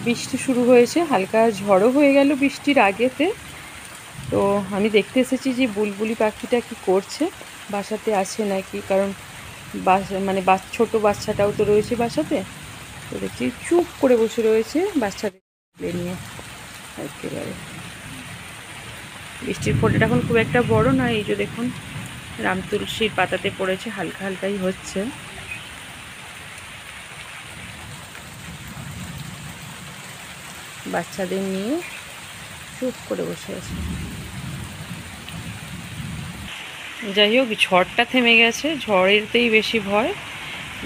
বৃষ্টি শুরু হয়েছে, হালকা ঝড়ও হয়ে গেল বৃষ্টির আগেতে। তো আমি দেখতে এসেছি যে বুলবুলি পাখিটা কি করছে, বাসাতে আছে নাকি, কারণ মানে ছোট বাচ্চাটাও তো রয়েছে বাসাতে। তো দেখছি চুপ করে বসে রয়েছে বাচ্চাদের নিয়ে একেবারে। বৃষ্টির ফোঁটাটা এখন খুব একটা বড় নয়, এই যে দেখুন রাম তুলসীর পাতাতে পড়েছে, হালকা হালকাই হচ্ছে। বাচ্চাদের নিয়ে চুপ করে বসে আছে। যাই হোক, ঝড়টা থেমে গেছে, ঝড়েরতেই বেশি ভয়,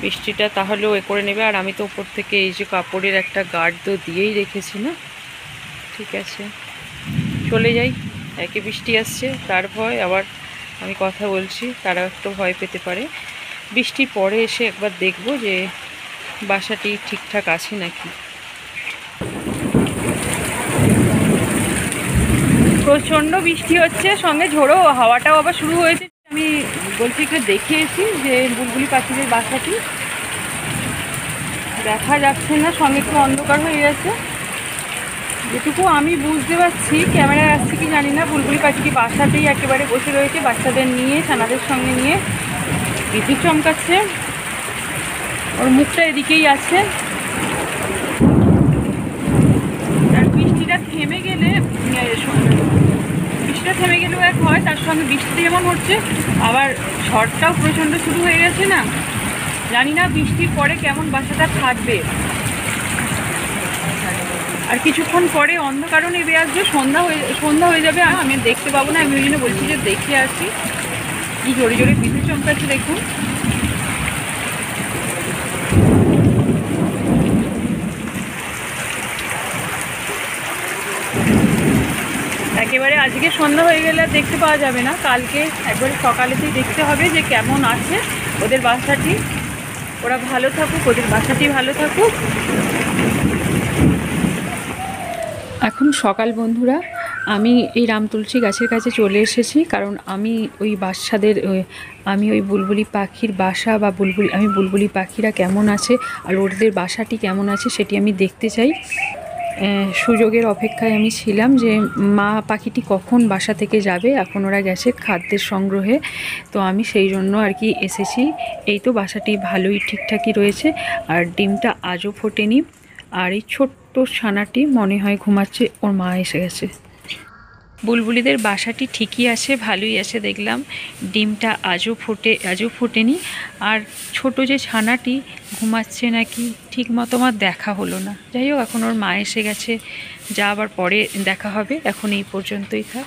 বৃষ্টিটা তাহলেও এ করে নেবে। আর আমি তো উপর থেকে এই যে কাপড়ের একটা গার্ড তো দিয়েই রেখেছি না। ঠিক আছে, চলে যাই। একে বৃষ্টি আসছে তার ভয়, আবার আমি কথা বলছি তারা একটু ভয় পেতে পারে। বৃষ্টির পরে এসে একবার দেখব যে বাসাটি ঠিকঠাক আছে নাকি। প্রচণ্ড বৃষ্টি হচ্ছে, সঙ্গে ঝোড়ো হাওয়াটাও আবার শুরু হয়েছে। আমি বলছি একটু দেখিয়েছি যে বুলবুলি পাখিদের বাসাটি দেখা যাচ্ছে না, সঙ্গে একটু অন্ধকার হয়ে গেছে। যেটুকু আমি বুঝতে পারছি, ক্যামেরায় আসছে কি জানি না, বুলবুলি পাখিটি বাসাতেই একেবারে বসে রয়েছে, বাচ্চাদের নিয়ে, ছানাদের সঙ্গে নিয়ে। বিদ্যুৎ চমকাচ্ছে, ওর মুখটা এদিকেই আছে। আর বৃষ্টিটা থেমে গেলেও এক হয়, তার সঙ্গে বৃষ্টি যেমন হচ্ছে, আবার ঝড়টাও প্রচণ্ড শুরু হয়ে গেছে না। জানি না বৃষ্টির পরে কেমন বাসাটা থাকবে। আর কিছুক্ষণ পরে অন্ধকারও নেমে আসবে, সন্ধ্যা হয়ে যাবে, আমি দেখতে পাবো না। আমি ওই জন্য বলছি যে দেখে আসি। কি জোরে জোরে বিদ্যুৎ চমকাচ্ছে দেখুন। একেবারে আজকে সন্ধ্যা হয়ে গেলে আর দেখতে পাওয়া যাবে না, কালকে একবারে সকালেতেই দেখতে হবে যে কেমন আছে ওদের বাসাটি। ওরা ভালো থাকুক, ওদের বাসাটি ভালো থাকুক। এখন সকাল বন্ধুরা, আমি এই রাম তুলসী গাছের কাছে চলে এসেছি, কারণ আমি ওই বুলবুলি পাখির বাসা বা বুলবুলি পাখিরা কেমন আছে আর ওদের বাসাটি কেমন আছে সেটি আমি দেখতে চাই। সুযোগের অপেক্ষায় আমি ছিলাম যে মা পাখিটি কখন বাসা থেকে যাবে। এখন ওরা গেছে খাদ্যের সংগ্রহে, তো আমি সেই জন্য আর কি এসেছি। এই তো বাসাটি ভালোই ঠিকঠাকই রয়েছে, আর ডিমটা আজও ফোটেনি। আর এই ছোট্ট ছানাটি মনে হয় ঘুমাচ্ছে, ওর মা এসে গেছে। বুলবুলিদের বাসাটি ঠিকই আছে, ভালোই আছে দেখলাম। ডিমটা আজও ফোটেনি। আর ছোট যে ছানাটি ঘুমাচ্ছে নাকি ঠিক মতো আমার দেখা হলো না। যাই হোক, এখন ওর মা এসে গেছে, যা আবার পরে দেখা হবে। এখন এই পর্যন্তই থাক।